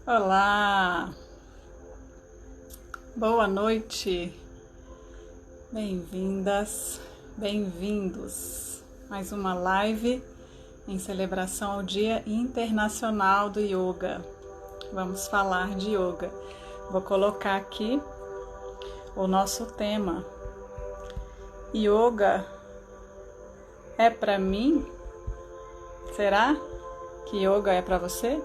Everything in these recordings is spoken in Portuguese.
Olá, boa noite, bem-vindas, bem-vindos. Mais uma live em celebração ao Dia Internacional do Yoga. Vamos falar de yoga. Vou colocar aqui o nosso tema. Yoga é para mim? Será que yoga é para você?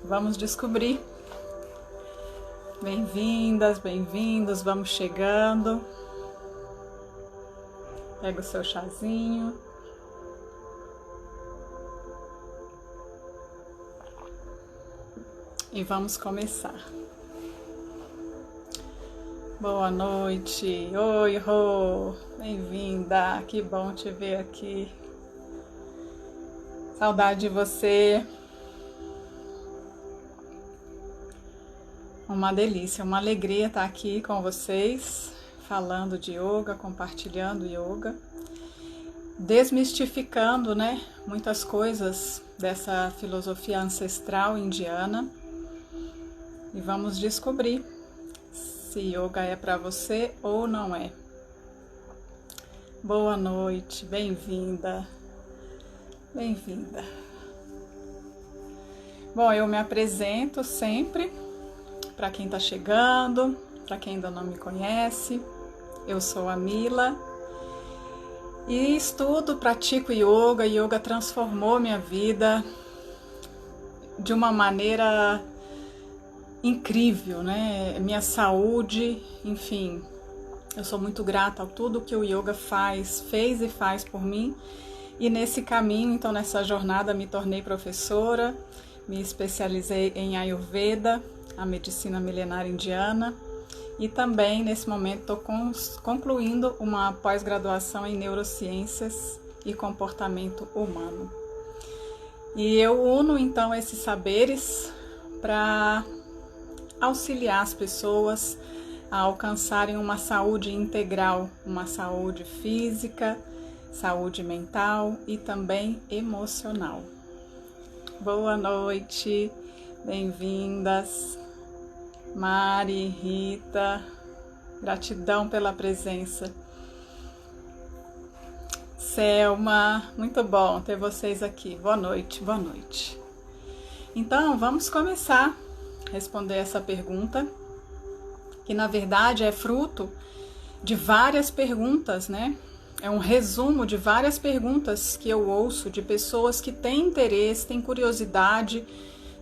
Vamos descobrir. Bem-vindas, bem-vindos, vamos chegando. Pega o seu chazinho. E vamos começar. Boa noite. Oi, Rô. Bem-vinda. Que bom te ver aqui. Saudade de você. Uma delícia, uma alegria estar aqui com vocês, falando de yoga, compartilhando yoga, desmistificando, muitas coisas dessa filosofia ancestral indiana e vamos descobrir se yoga é para você ou não é. Boa noite, bem-vinda, bem-vinda. Bom, eu me apresento sempre. Para quem está chegando, para quem ainda não me conhece, eu sou a Mila e estudo, pratico yoga. Yoga transformou minha vida de uma maneira incrível, Minha saúde, enfim, eu sou muito grata a tudo que o yoga fez e faz por mim. E nesse caminho, então nessa jornada, me tornei professora, me especializei em Ayurveda, a medicina milenar indiana, e também nesse momento estou concluindo uma pós-graduação em neurociências e comportamento humano. E eu uno então esses saberes para auxiliar as pessoas a alcançarem uma saúde integral, uma saúde física, saúde mental e também emocional. Boa noite, bem-vindas. Mari, Rita, gratidão pela presença. Selma, muito bom ter vocês aqui. Boa noite, boa noite. Então, vamos começar a responder essa pergunta, que na verdade é fruto de várias perguntas, É um resumo de várias perguntas que eu ouço de pessoas que têm interesse, têm curiosidade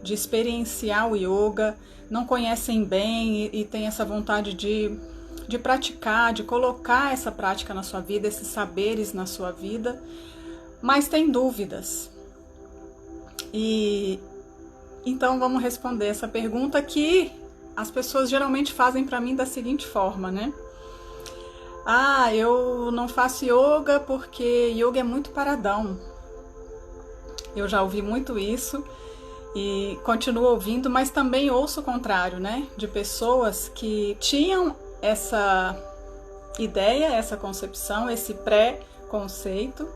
de experienciar o yoga, não conhecem bem e têm essa vontade de praticar, de colocar essa prática na sua vida, esses saberes na sua vida, mas têm dúvidas. E então vamos responder essa pergunta que as pessoas geralmente fazem para mim da seguinte forma, Ah, eu não faço yoga porque yoga é muito paradão. Eu já ouvi muito isso. E continuo ouvindo, mas também ouço o contrário, De pessoas que tinham essa ideia, essa concepção, esse pré-conceito,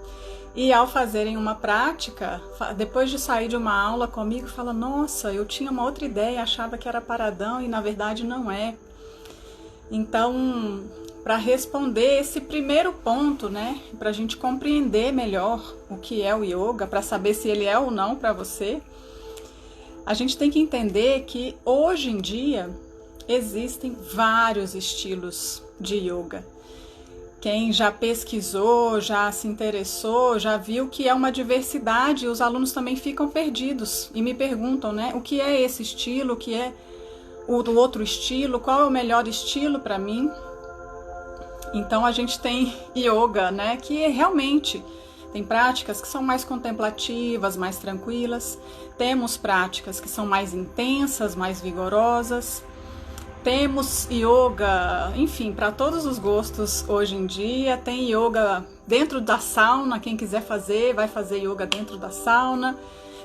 e ao fazerem uma prática, depois de sair de uma aula comigo, falam: nossa, eu tinha uma outra ideia, achava que era paradão e na verdade não é. Então, para responder esse primeiro ponto, para a gente compreender melhor o que é o yoga, para saber se ele é ou não para você, a gente tem que entender que hoje em dia existem vários estilos de yoga. Quem já pesquisou, já se interessou, já viu que é uma diversidade, os alunos também ficam perdidos e me perguntam, o que é esse estilo, o que é o do outro estilo, qual é o melhor estilo para mim? Então a gente tem yoga, que realmente tem práticas que são mais contemplativas, mais tranquilas. Temos práticas que são mais intensas, mais vigorosas. Temos yoga, enfim, para todos os gostos hoje em dia. Tem yoga dentro da sauna, quem quiser fazer, vai fazer yoga dentro da sauna.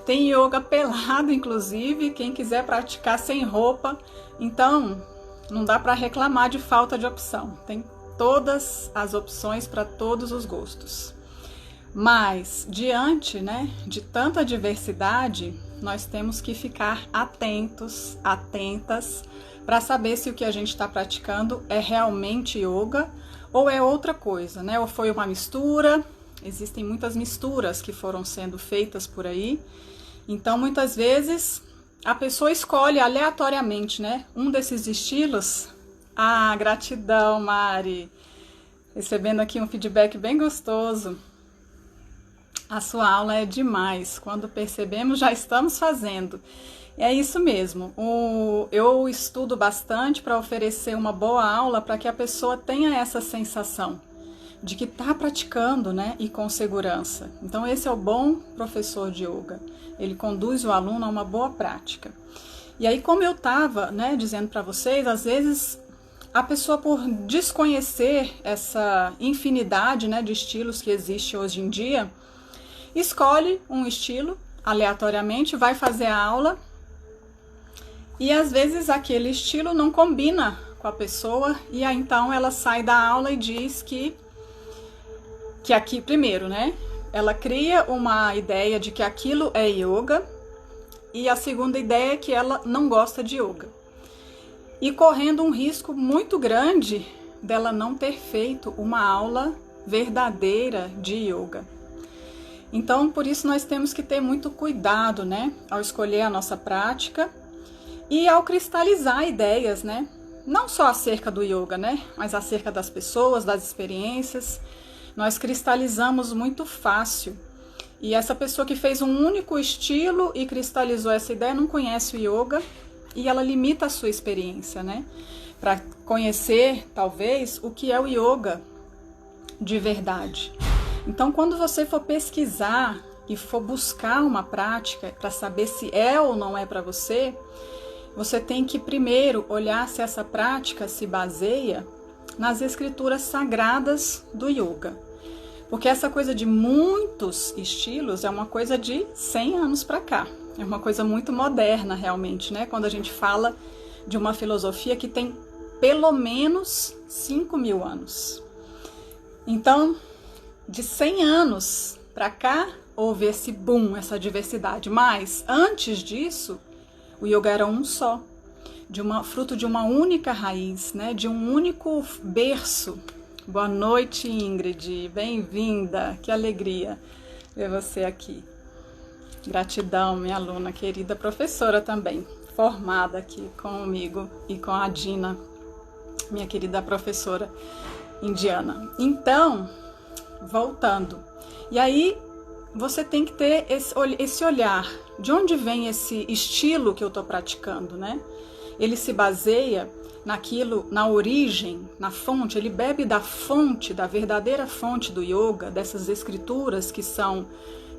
Tem yoga pelado, inclusive, quem quiser praticar sem roupa. Então, não dá para reclamar de falta de opção. Tem todas as opções para todos os gostos. Mas diante, né, de tanta diversidade, nós temos que ficar atentos, atentas, para saber se o que a gente está praticando é realmente yoga ou é outra coisa, né? Ou foi uma mistura. Existem muitas misturas que foram sendo feitas por aí. Então, muitas vezes, a pessoa escolhe aleatoriamente, né, um desses estilos. Ah, gratidão, Mari! Recebendo aqui um feedback bem gostoso. A sua aula é demais. Quando percebemos, já estamos fazendo. É isso mesmo. Eu estudo bastante para oferecer uma boa aula para que a pessoa tenha essa sensação de que está praticando, né? E com segurança. Então, esse é o bom professor de yoga. Ele conduz o aluno a uma boa prática. E aí, como eu estava, né, dizendo para vocês, às vezes a pessoa, por desconhecer essa infinidade, né, de estilos que existe hoje em dia, escolhe um estilo aleatoriamente, vai fazer a aula e às vezes aquele estilo não combina com a pessoa e aí então ela sai da aula e diz que aqui, primeiro, né, ela cria uma ideia de que aquilo é yoga e a segunda ideia é que ela não gosta de yoga. E correndo um risco muito grande dela não ter feito uma aula verdadeira de yoga. Então, por isso nós temos que ter muito cuidado, né, ao escolher a nossa prática e ao cristalizar ideias, né, não só acerca do yoga, né, mas acerca das pessoas, das experiências. Nós cristalizamos muito fácil. E essa pessoa que fez um único estilo e cristalizou essa ideia não conhece o yoga e ela limita a sua experiência, né, para conhecer, talvez, o que é o yoga de verdade. Então, quando você for pesquisar e for buscar uma prática para saber se é ou não é para você, você tem que primeiro olhar se essa prática se baseia nas escrituras sagradas do yoga. Porque essa coisa de muitos estilos é uma coisa de 100 anos para cá. É uma coisa muito moderna, realmente, né? Quando a gente fala de uma filosofia que tem pelo menos 5.000 anos. Então, de 100 anos para cá, houve esse boom, essa diversidade. Mas, antes disso, o yoga era um só, fruto de uma única raiz, né? De um único berço. Boa noite, Ingrid. Bem-vinda. Que alegria ver você aqui. Gratidão, minha aluna, querida professora também, formada aqui comigo e com a Dina, minha querida professora indiana. Então, voltando, e aí você tem que ter esse olhar, de onde vem esse estilo que eu estou praticando, né? Ele se baseia naquilo, na origem, na fonte, ele bebe da fonte, da verdadeira fonte do yoga, dessas escrituras que são,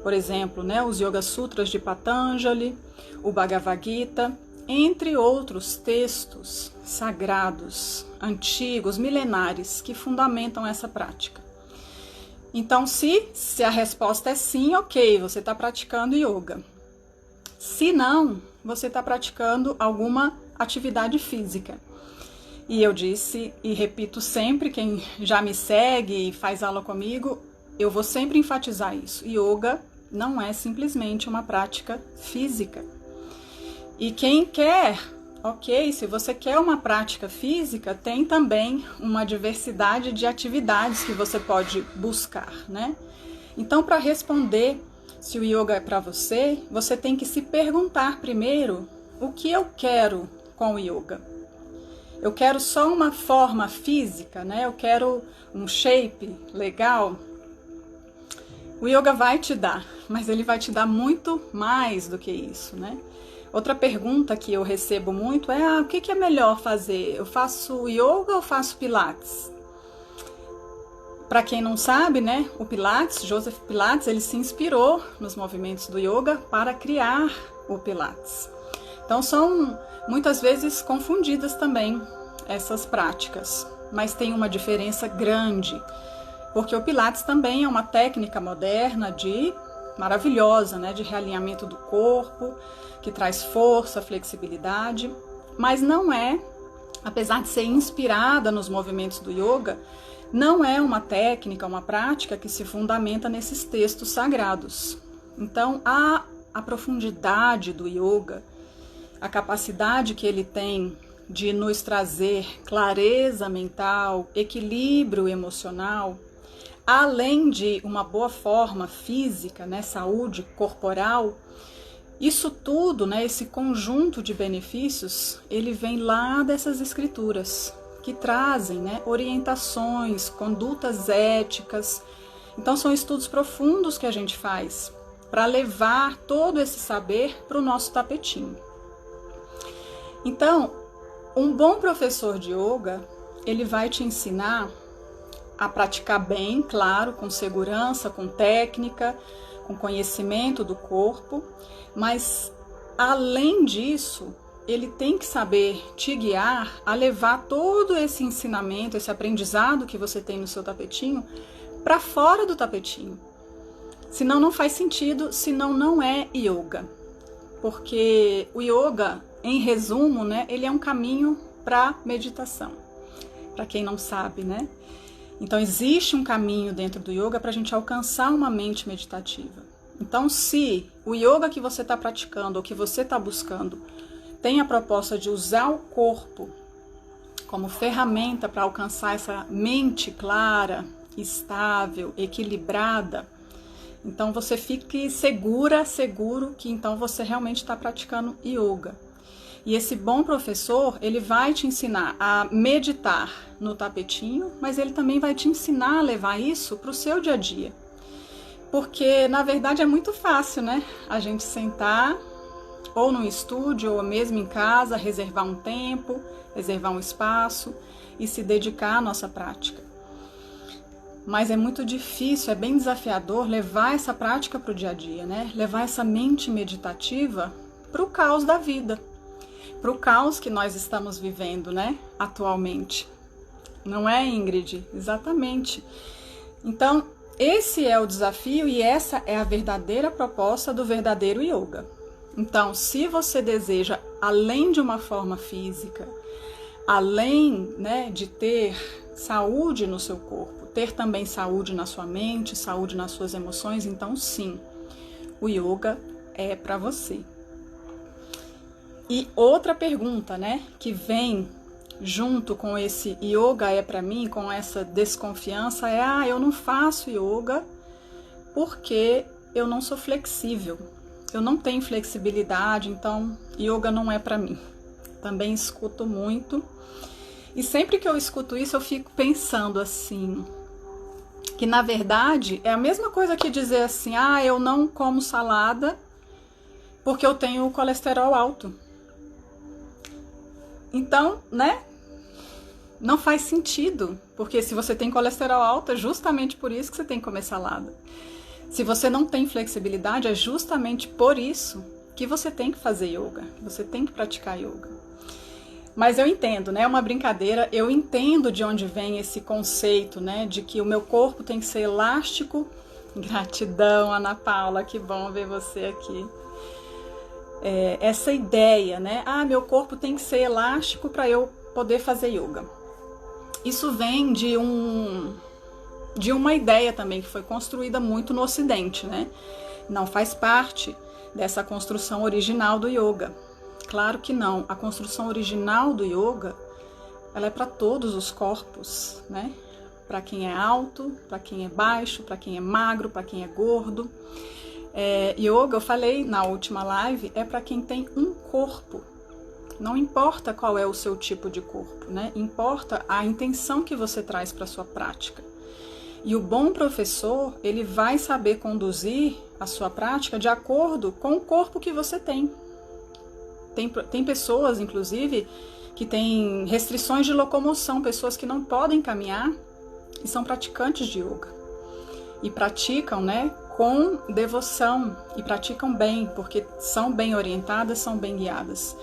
por exemplo, né, os Yoga Sutras de Patanjali, o Bhagavad Gita, entre outros textos sagrados, antigos, milenares, que fundamentam essa prática. Então, se a resposta é sim, ok, você está praticando yoga. Se não, você está praticando alguma atividade física. E eu disse e repito sempre, quem já me segue e faz aula comigo, eu vou sempre enfatizar isso. Yoga não é simplesmente uma prática física. E quem quer, ok, se você quer uma prática física, tem também uma diversidade de atividades que você pode buscar, né? Então, para responder se o yoga é para você, você tem que se perguntar primeiro o que eu quero com o yoga. Eu quero só uma forma física, né? Eu quero um shape legal. O yoga vai te dar, mas ele vai te dar muito mais do que isso, né? Outra pergunta que eu recebo muito é: o que é melhor fazer? Eu faço yoga ou faço pilates? Para quem não sabe, né, o Pilates, Joseph Pilates, ele se inspirou nos movimentos do yoga para criar o Pilates. Então são muitas vezes confundidas também essas práticas, mas tem uma diferença grande, porque o Pilates também é uma técnica moderna maravilhosa, né, de realinhamento do corpo, que traz força, flexibilidade, mas não é, apesar de ser inspirada nos movimentos do yoga, não é uma técnica, uma prática que se fundamenta nesses textos sagrados. Então, a profundidade do yoga, a capacidade que ele tem de nos trazer clareza mental, equilíbrio emocional, além de uma boa forma física, né, saúde corporal, isso tudo, né, esse conjunto de benefícios, ele vem lá dessas escrituras, que trazem, né, orientações, condutas éticas. Então são estudos profundos que a gente faz para levar todo esse saber para o nosso tapetinho. Então, um bom professor de yoga, ele vai te ensinar a praticar bem, claro, com segurança, com técnica, com conhecimento do corpo, mas além disso, ele tem que saber te guiar a levar todo esse ensinamento, esse aprendizado que você tem no seu tapetinho para fora do tapetinho. Senão não faz sentido, senão não é yoga. Porque o yoga, em resumo, né, ele é um caminho para meditação. Para quem não sabe, né? Então existe um caminho dentro do yoga para a gente alcançar uma mente meditativa. Então, se o yoga que você está praticando ou que você está buscando tem a proposta de usar o corpo como ferramenta para alcançar essa mente clara, estável, equilibrada, então você fique seguro que então você realmente está praticando yoga. E esse bom professor, ele vai te ensinar a meditar no tapetinho, mas ele também vai te ensinar a levar isso para o seu dia a dia. Porque, na verdade, é muito fácil, né? A gente sentar, ou no estúdio, ou mesmo em casa, reservar um tempo, reservar um espaço e se dedicar à nossa prática. Mas é muito difícil, é bem desafiador levar essa prática para o dia a dia, né? Levar essa mente meditativa para o caos da vida, para o caos que nós estamos vivendo, né? Atualmente. Não é, Ingrid? Exatamente. Então, esse é o desafio e essa é a verdadeira proposta do verdadeiro yoga. Então, se você deseja, além de uma forma física, além, né, de ter saúde no seu corpo, ter também saúde na sua mente, saúde nas suas emoções, então sim, o yoga é para você. E outra pergunta, né, que vem junto com esse yoga é para mim, com essa desconfiança, é: eu não faço yoga porque eu não sou flexível, eu não tenho flexibilidade, então yoga não é para mim. Também escuto muito, e sempre que eu escuto isso eu fico pensando assim, que na verdade é a mesma coisa que dizer assim: eu não como salada porque eu tenho colesterol alto. Então, né? Não faz sentido, porque se você tem colesterol alto, é justamente por isso que você tem que comer salada. Se você não tem flexibilidade, é justamente por isso que você tem que fazer yoga, você tem que praticar yoga. Mas eu entendo, né? É uma brincadeira, eu entendo de onde vem esse conceito, né? De que o meu corpo tem que ser elástico. Gratidão, Ana Paula, que bom ver você aqui. Essa ideia, né? Meu corpo tem que ser elástico para eu poder fazer yoga. Isso vem de uma ideia também que foi construída muito no Ocidente, né? Não faz parte dessa construção original do yoga. Claro que não. A construção original do yoga, ela é para todos os corpos, né? Para quem é alto, para quem é baixo, para quem é magro, para quem é gordo. Yoga, eu falei na última live, é para quem tem um corpo. Não importa qual é o seu tipo de corpo, né? Importa a intenção que você traz para a sua prática. E o bom professor, ele vai saber conduzir a sua prática de acordo com o corpo que você tem. Tem pessoas, inclusive, que têm restrições de locomoção, pessoas que não podem caminhar e são praticantes de yoga. E praticam, né, com devoção e praticam bem, porque são bem orientadas, são bem guiadas.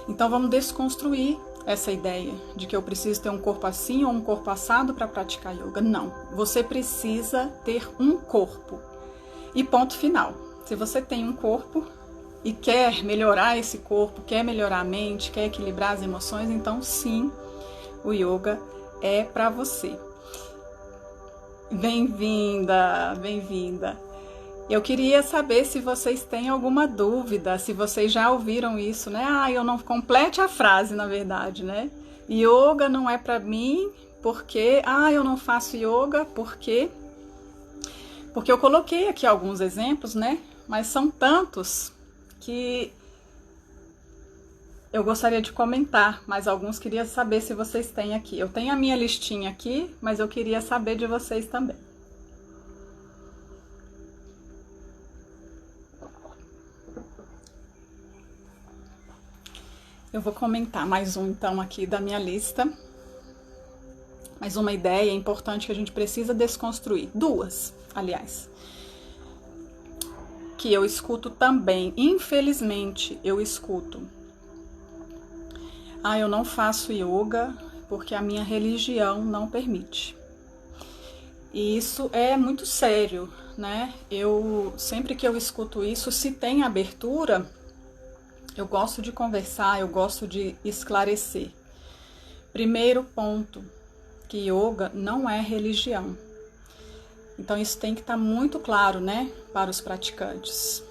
Então vamos desconstruir essa ideia de que eu preciso ter um corpo assim ou um corpo assado para praticar yoga. Não, você precisa ter um corpo. E ponto final. Se você tem um corpo e quer melhorar esse corpo, quer melhorar a mente, quer equilibrar as emoções, então sim, o yoga é para você. Bem-vinda, bem-vinda. Eu queria saber se vocês têm alguma dúvida, se vocês já ouviram isso, né? Eu não complete a frase, na verdade, né? Yoga não é para mim, porque eu não faço yoga, porque eu coloquei aqui alguns exemplos, né? Mas são tantos que eu gostaria de comentar, mas alguns queria saber se vocês têm aqui. Eu tenho a minha listinha aqui, mas eu queria saber de vocês também. Eu vou comentar mais um, então, aqui da minha lista. Mais uma ideia importante que a gente precisa desconstruir. Duas, aliás. Que eu escuto também. Infelizmente, eu escuto. Eu não faço yoga porque a minha religião não permite. E isso é muito sério, né? Sempre que eu escuto isso, se tem abertura, eu gosto de conversar, eu gosto de esclarecer. Primeiro ponto, que yoga não é religião. Então isso tem que estar muito claro, né, para os praticantes.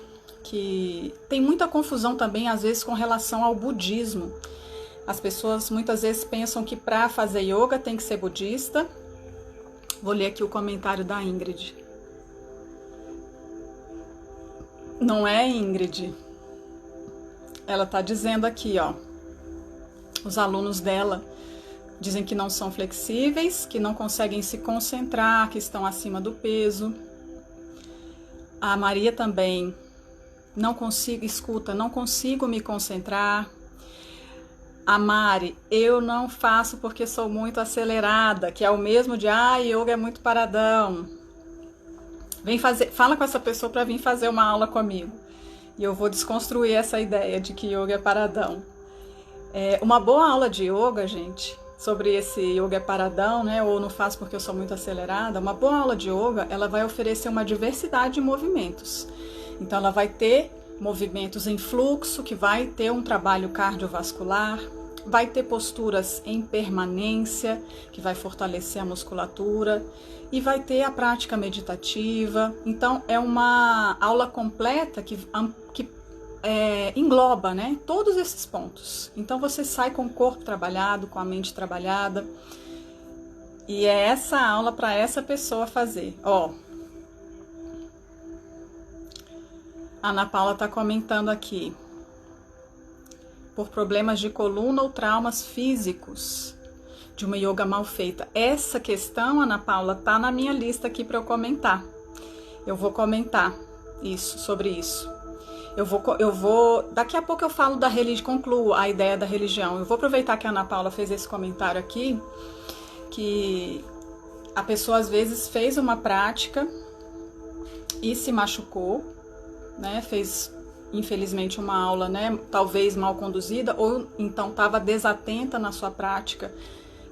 Que tem muita confusão também, às vezes, com relação ao budismo. As pessoas muitas vezes pensam que para fazer yoga tem que ser budista. Vou ler aqui o comentário da Ingrid. Não é, Ingrid? Ela está dizendo aqui, ó. Os alunos dela dizem que não são flexíveis, que não conseguem se concentrar, que estão acima do peso. A Maria também não consigo me concentrar. A Mari, eu não faço porque sou muito acelerada, que é o mesmo de, yoga é muito paradão. Fala com essa pessoa para vir fazer uma aula comigo. E eu vou desconstruir essa ideia de que yoga é paradão. Uma boa aula de yoga, gente, sobre esse yoga é paradão, né, ou não faço porque eu sou muito acelerada, uma boa aula de yoga, ela vai oferecer uma diversidade de movimentos. Então ela vai ter movimentos em fluxo, que vai ter um trabalho cardiovascular, vai ter posturas em permanência, que vai fortalecer a musculatura, e vai ter a prática meditativa. Então é uma aula completa que engloba, né, todos esses pontos. Então você sai com o corpo trabalhado, com a mente trabalhada, e é essa aula para essa pessoa fazer. A Ana Paula está comentando aqui. Por problemas de coluna ou traumas físicos de uma yoga mal feita. Essa questão, Ana Paula, tá na minha lista aqui para eu comentar. Eu vou comentar sobre isso. Eu vou, daqui a pouco eu falo da religião, concluo a ideia da religião. Eu vou aproveitar que a Ana Paula fez esse comentário aqui, que a pessoa às vezes fez uma prática e se machucou, né? Fez infelizmente uma aula, né, talvez mal conduzida, ou então estava desatenta na sua prática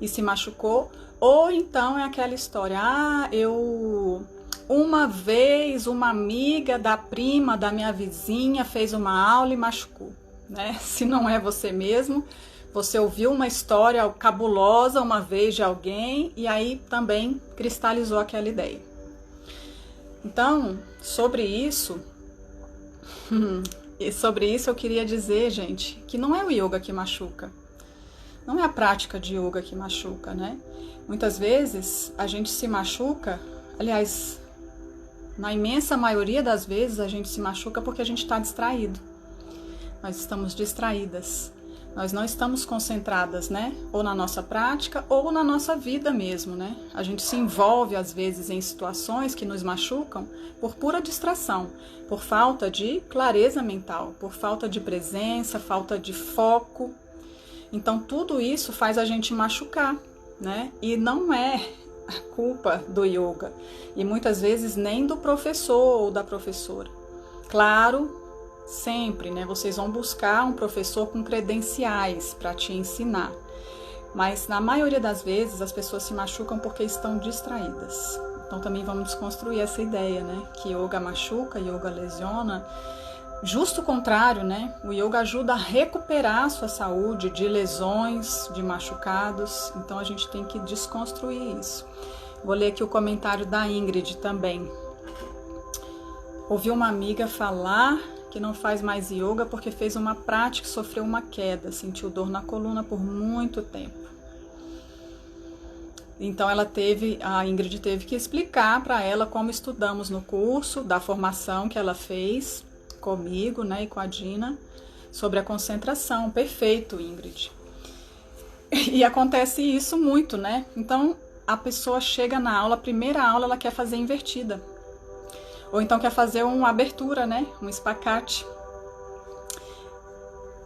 e se machucou, ou então é aquela história, uma vez uma amiga da prima da minha vizinha fez uma aula e machucou, né? Se não é você mesmo, você ouviu uma história cabulosa uma vez de alguém e aí também cristalizou aquela ideia. Então, sobre isso eu queria dizer, gente, que não é o yoga que machuca. Não é a prática de yoga que machuca, né? Muitas vezes a gente se machuca, aliás, na imensa maioria das vezes a gente se machuca porque a gente está distraído. Nós estamos distraídas. Nós não estamos concentradas, né? Ou na nossa prática ou na nossa vida mesmo, né? A gente se envolve às vezes em situações que nos machucam por pura distração, por falta de clareza mental, por falta de presença, falta de foco. Então tudo isso faz a gente machucar, né? E não é a culpa do yoga e muitas vezes nem do professor ou da professora. Claro, sempre, né? Vocês vão buscar um professor com credenciais para te ensinar. Mas na maioria das vezes as pessoas se machucam porque estão distraídas. Então também vamos desconstruir essa ideia, né? Que yoga machuca, yoga lesiona. Justo o contrário, né? O yoga ajuda a recuperar a sua saúde de lesões, de machucados. Então a gente tem que desconstruir isso. Vou ler aqui o comentário da Ingrid também. Ouvi uma amiga falar que não faz mais yoga porque fez uma prática e sofreu uma queda, sentiu dor na coluna por muito tempo. Então a Ingrid teve que explicar para ela como estudamos no curso da formação que ela fez comigo, né, e com a Dina, sobre a concentração. Perfeito, Ingrid. E acontece isso muito, né? Então a pessoa chega na aula, a primeira aula ela quer fazer invertida. Ou então quer fazer uma abertura, né? Um espacate.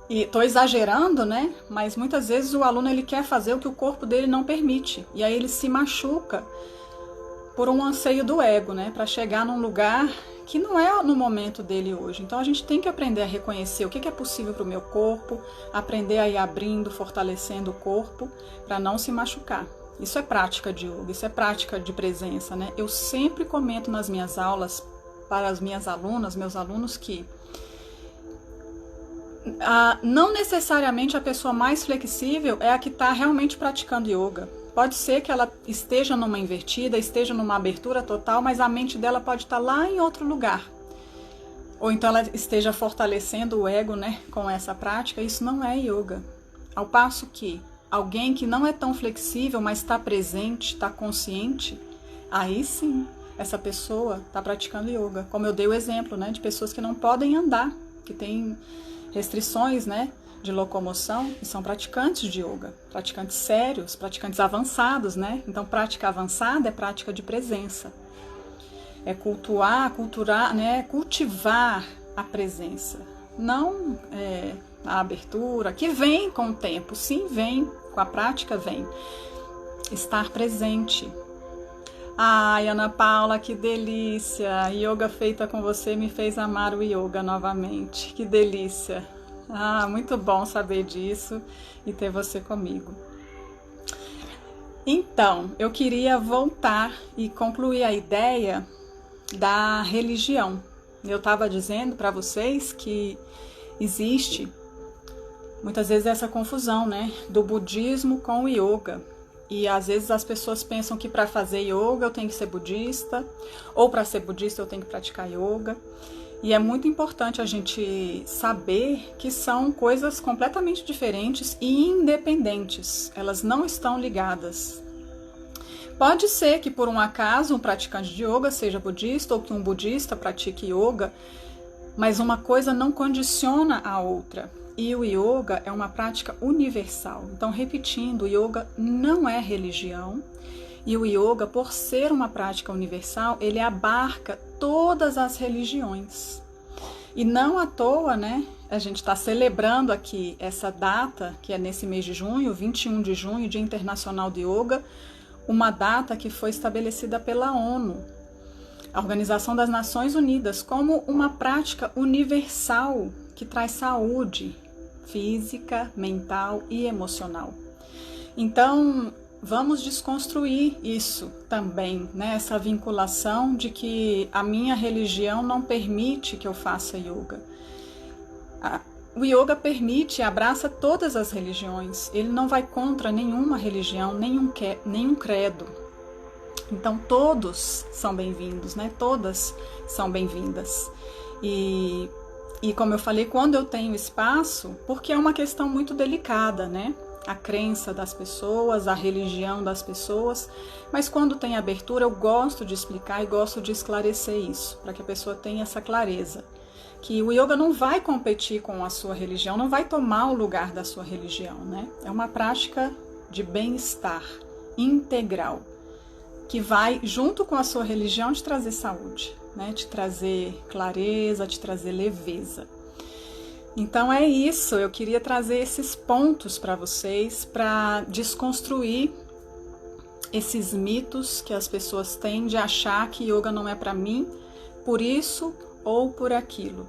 E tô exagerando, né? Mas muitas vezes o aluno ele quer fazer o que o corpo dele não permite. E aí ele se machuca por um anseio do ego, né? Para chegar num lugar que não é no momento dele hoje. Então a gente tem que aprender a reconhecer o que é possível para o meu corpo, aprender a ir abrindo, fortalecendo o corpo para não se machucar. Isso é prática de yoga, isso é prática de presença, né? Eu sempre comento nas minhas aulas para as minhas alunas, meus alunos, que não necessariamente a pessoa mais flexível é a que está realmente praticando yoga. Pode ser que ela esteja numa invertida, esteja numa abertura total, mas a mente dela pode estar lá em outro lugar. Ou então ela esteja fortalecendo o ego, né, com essa prática. Isso não é yoga. Ao passo que alguém que não é tão flexível, mas está presente, está consciente, aí sim, essa pessoa está praticando yoga. Como eu dei o exemplo, né, de pessoas que não podem andar, que têm restrições, né, de locomoção e são praticantes de yoga, praticantes sérios, praticantes avançados, né? Então, prática avançada é prática de presença. É cultuar, né, cultivar a presença, não a abertura, que vem com o tempo, sim, vem, com a prática vem. Estar presente. Ai, Ana Paula, que delícia! Yoga feita com você me fez amar o yoga novamente. Que delícia! Ah, muito bom saber disso e ter você comigo. Então, eu queria voltar e concluir a ideia da religião. Eu estava dizendo para vocês que existe muitas vezes essa confusão, né, do budismo com o yoga. E às vezes as pessoas pensam que para fazer yoga eu tenho que ser budista, ou para ser budista eu tenho que praticar yoga. E é muito importante a gente saber que são coisas completamente diferentes e independentes. Elas não estão ligadas. Pode ser que por um acaso um praticante de yoga seja budista ou que um budista pratique yoga, mas uma coisa não condiciona a outra. E o yoga é uma prática universal. Então, repetindo, o yoga não é religião. E o yoga, por ser uma prática universal, ele abarca todas as religiões. E não à toa, né? A gente está celebrando aqui essa data, que é nesse mês de junho, 21 de junho, Dia Internacional de Yoga, uma data que foi estabelecida pela ONU, a Organização das Nações Unidas, como uma prática universal que traz saúde física, mental e emocional. Então, vamos desconstruir isso também, né? Essa vinculação de que a minha religião não permite que eu faça yoga. O yoga permite, abraça todas as religiões. Ele não vai contra nenhuma religião, nenhum credo. Então, todos são bem-vindos, né? Todas são bem-vindas. E como eu falei, quando eu tenho espaço, porque é uma questão muito delicada, né? A crença das pessoas, a religião das pessoas, mas quando tem abertura eu gosto de explicar e gosto de esclarecer isso, para que a pessoa tenha essa clareza, que o yoga não vai competir com a sua religião, não vai tomar o lugar da sua religião, né? É uma prática de bem-estar integral, que vai, junto com a sua religião, te trazer saúde, né? Te trazer clareza, te trazer leveza. Então é isso, eu queria trazer esses pontos para vocês, para desconstruir esses mitos que as pessoas têm de achar que yoga não é para mim, por isso ou por aquilo.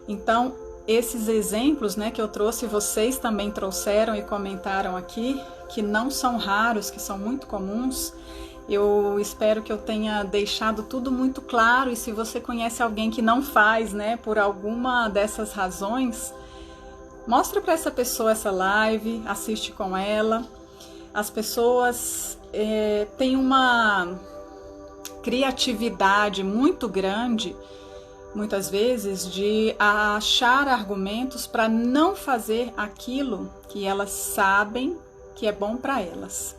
Então, esses exemplos, né, que eu trouxe, vocês também trouxeram e comentaram aqui, que não são raros, que são muito comuns. Eu espero que eu tenha deixado tudo muito claro, e se você conhece alguém que não faz, né, por alguma dessas razões, mostra para essa pessoa essa live, assiste com ela. As pessoas tem uma criatividade muito grande, muitas vezes, de achar argumentos para não fazer aquilo que elas sabem que é bom para elas.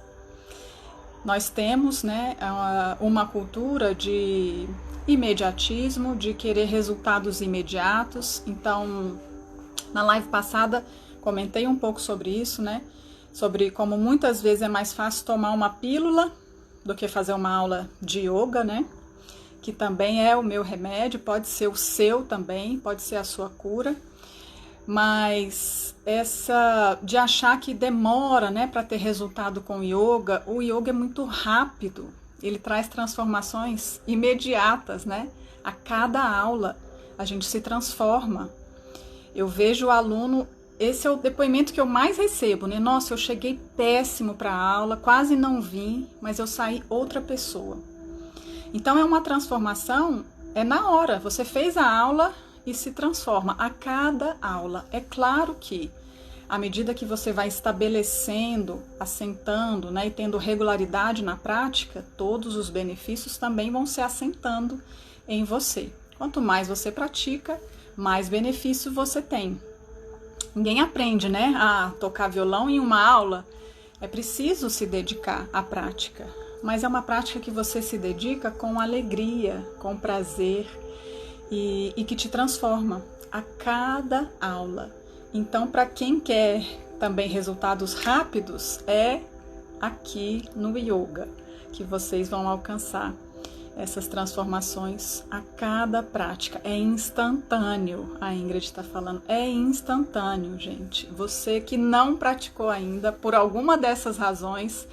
Nós temos, né, uma cultura de imediatismo, de querer resultados imediatos. Então, na live passada, comentei um pouco sobre isso, né? Sobre como muitas vezes é mais fácil tomar uma pílula do que fazer uma aula de yoga, né? Que também é o meu remédio, pode ser o seu também, pode ser a sua cura. Mas essa de achar que demora, né, para ter resultado com o yoga é muito rápido, ele traz transformações imediatas, né? A cada aula a gente se transforma. Eu vejo o aluno, esse é o depoimento que eu mais recebo, né? Nossa, eu cheguei péssimo para a aula, quase não vim, mas eu saí outra pessoa. Então é uma transformação, é na hora, você fez a aula e se transforma a cada aula. É claro que, à medida que você vai estabelecendo, assentando, né, e tendo regularidade na prática, todos os benefícios também vão se assentando em você. Quanto mais você pratica, mais benefício você tem. Ninguém aprende, né, a tocar violão em uma aula. É preciso se dedicar à prática. Mas é uma prática que você se dedica com alegria, com prazer, e que te transforma a cada aula. Então, para quem quer também resultados rápidos, é aqui no yoga que vocês vão alcançar essas transformações a cada prática. É instantâneo, a Ingrid está falando, é instantâneo, gente. Você que não praticou ainda, por alguma dessas razões,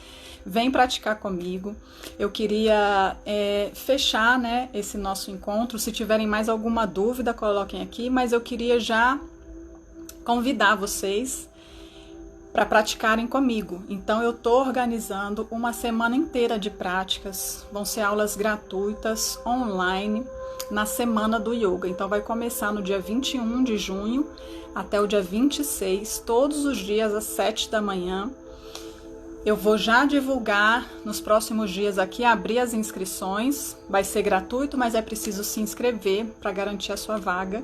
vem praticar comigo. Eu queria fechar, né, esse nosso encontro. Se tiverem mais alguma dúvida, coloquem aqui, mas eu queria já convidar vocês para praticarem comigo. Então eu estou organizando uma semana inteira de práticas, vão ser aulas gratuitas, online, na semana do yoga. Então vai começar no dia 21 de junho até o dia 26, todos os dias às 7 da manhã. Eu vou já divulgar nos próximos dias aqui, abrir as inscrições. Vai ser gratuito, mas é preciso se inscrever para garantir a sua vaga.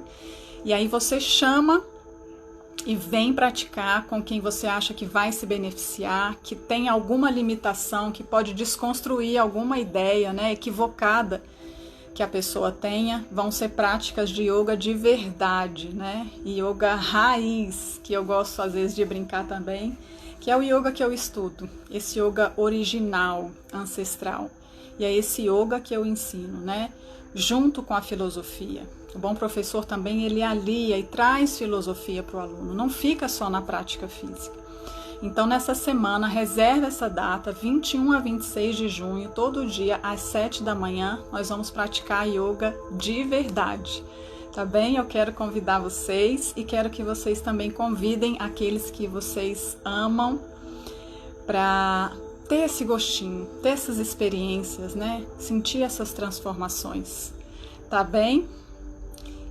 E aí você chama e vem praticar com quem você acha que vai se beneficiar, que tem alguma limitação, que pode desconstruir alguma ideia, né, equivocada que a pessoa tenha. Vão ser práticas de yoga de verdade, né? Yoga raiz, que eu gosto às vezes de brincar também, que é o yoga que eu estudo, esse yoga original, ancestral. E é esse yoga que eu ensino, né? Junto com a filosofia. O bom professor também, ele alia e traz filosofia para o aluno, não fica só na prática física. Então, nessa semana, reserva essa data, 21 a 26 de junho, todo dia às 7 da manhã, nós vamos praticar yoga de verdade. Tá bem? Eu quero convidar vocês e quero que vocês também convidem aqueles que vocês amam para ter esse gostinho, ter essas experiências, né? Sentir essas transformações. Tá bem?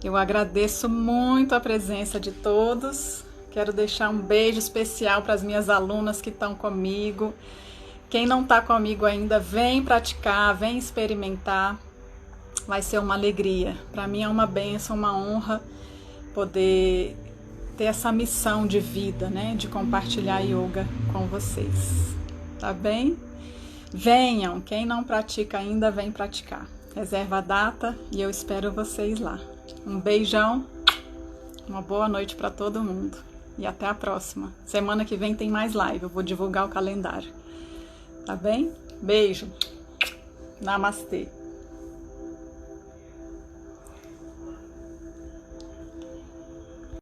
Eu agradeço muito a presença de todos. Quero deixar um beijo especial para as minhas alunas que estão comigo. Quem não está comigo ainda, vem praticar, vem experimentar. Vai ser uma alegria. Para mim é uma bênção, uma honra poder ter essa missão de vida, né? De compartilhar yoga com vocês. Tá bem? Venham. Quem não pratica ainda, vem praticar. Reserva a data e eu espero vocês lá. Um beijão. Uma boa noite para todo mundo. E até a próxima. Semana que vem tem mais live. Eu vou divulgar o calendário. Tá bem? Beijo. Namastê.